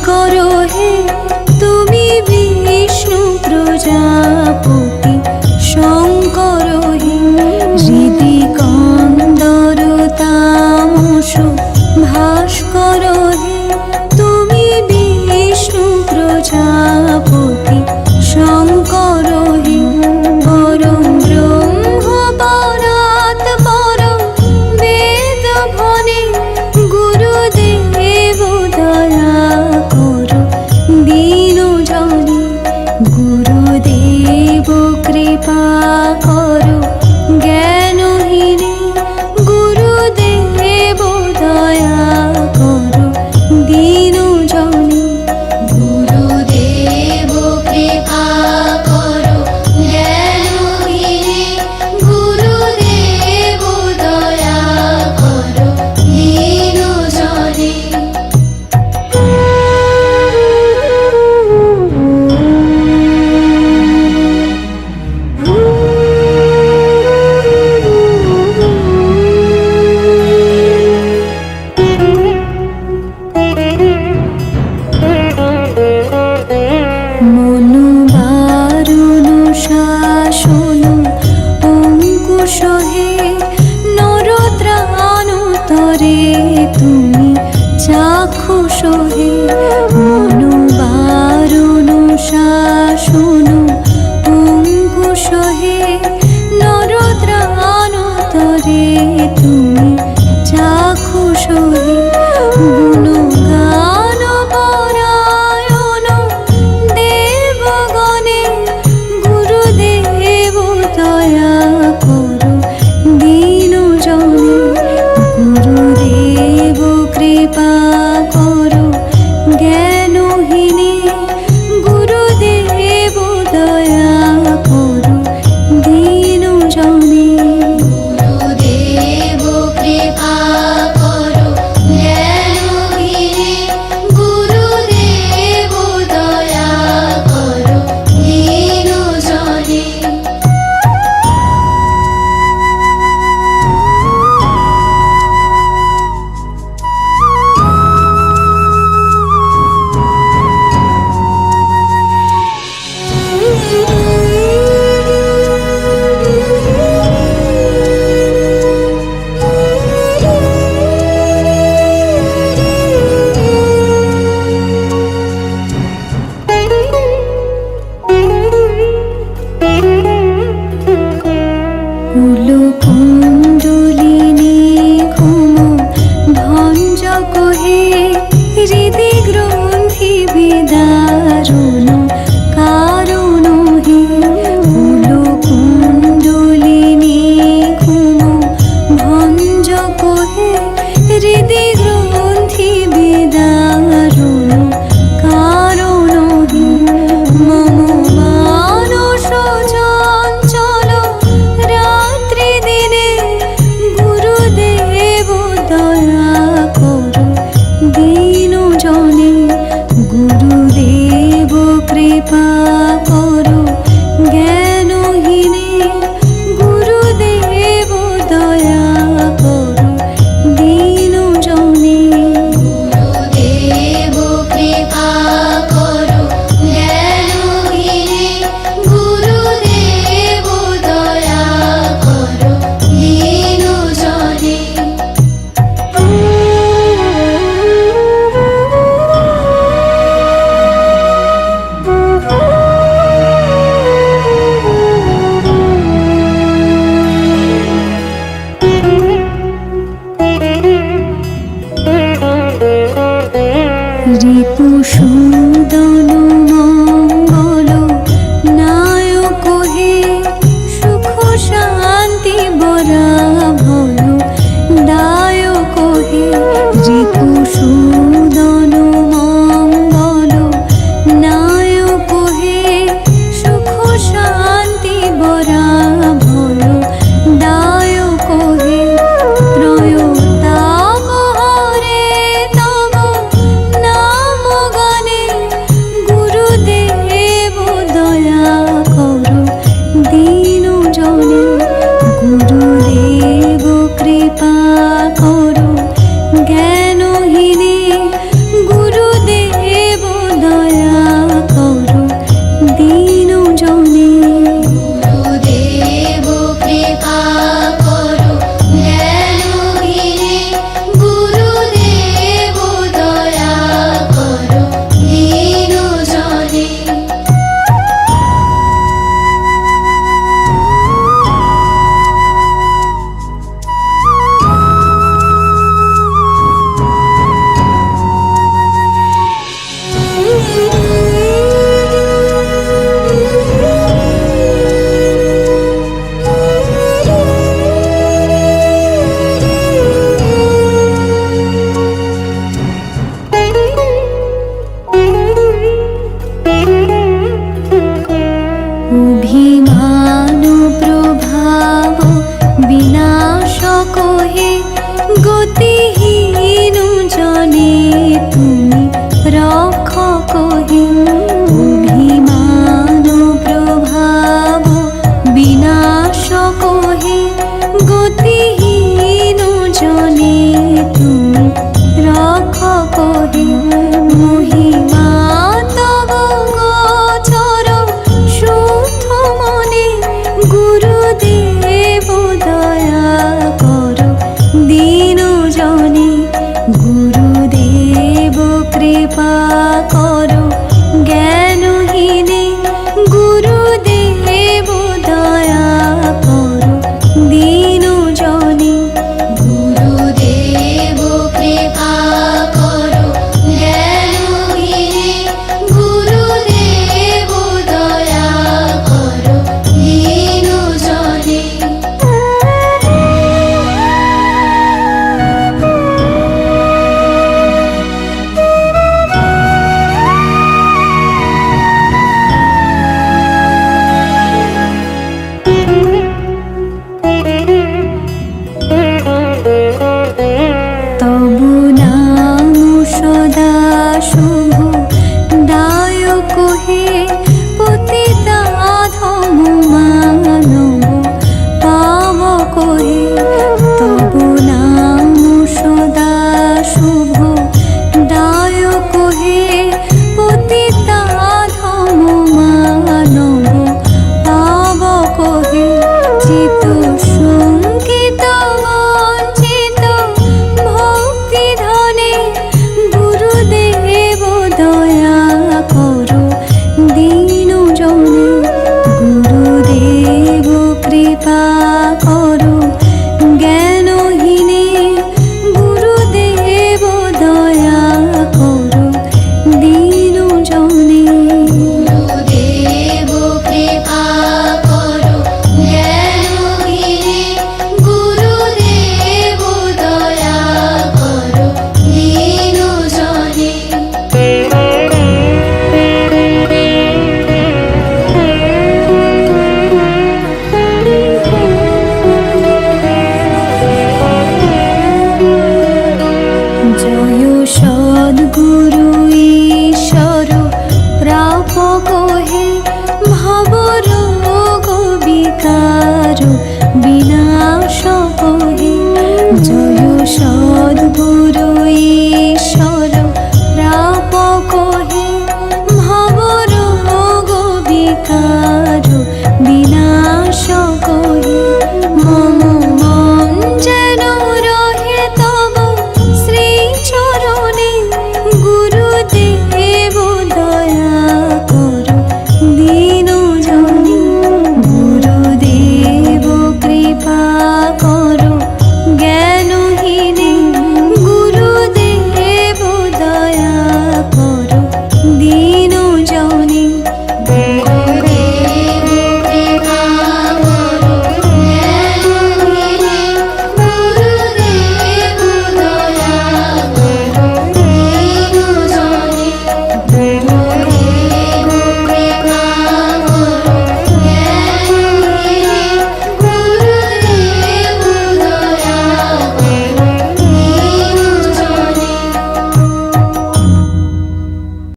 করো হে তুমি বিষ্ণু প্রজাপতি শঙ্কর হে হৃদি কন্দর তামস ভাস্কর হে তুমি বিষ্ণু প্রজাপতি শঙ্কর হে পরম ব্রহ্ম পরাৎ পরম বেদ ভনে গুরুদেব দয়া করো দীন জনে গুরুদেব কৃপা করো জ্ঞানহীনে গুরুদেব দয়া করো দীন জনে গুরুদেব কৃপা করো জ্ঞানহীনে গুরুদেব দয়া করো দীন জনে মনু বারুণ শাসন অঙ্কুশ হে নরত্রাণ তরে তুমি চাক্ষুষ হে মনু বারুণ শাসন অঙ্কুশ হে নরত্রাণ তরে তুমি চাক্ষুষ হে গুণগান পরায়ণ দেবগণে গুরুদেব দয়া করো দীন জনে গুরুদেব কৃপা করো জ্ঞানহীনে গুরুদেব দয়া করো দীন জনে গুরুদেব কৃপা করো জ্ঞানহীনে গুরুদেব দয়া করো দীন জনে কুলকুণ্ডলিনী ঘুম ভঞ্জক হে হৃদি গ্রন্থি বিদারুণ কারণ হে কুলকুণ্ডলিনী ঘুম ভঞ্জক হে হৃদি গ্রন্থি বিদারুণ কারণ হে মম মানস চঞ্চল রাত্রি দিনে গুরুদেব দয়া করো দীন জনে গুরুদেব কৃপা করো জ্ঞানহীনে গুরুদেব দয়া করো দীন জনে গুরুদেব কৃপা করো জ্ঞানহীনে গুরুদেব দয়া করো দীন জনে রিপুসূদন মঙ্গল নায়ক হে সুখ শান্তি বরা ভয় দায়ক হে রিপুসূদন মঙ্গল নায়ক হে সুখ শান্তি বরা ভয় দায়ক হে প্রয়োতাপ হরে তব নাম গানে রক্ষক হে অভিমান প্রভাব বিনাশক হে গতিহীন জনে তুমি রক্ষক হে মহিমা তব গোচর শুদ্ধ মনে গুরুদেব দয়া কর দীন জনে গুরুদেব কৃপা কর জ্ঞান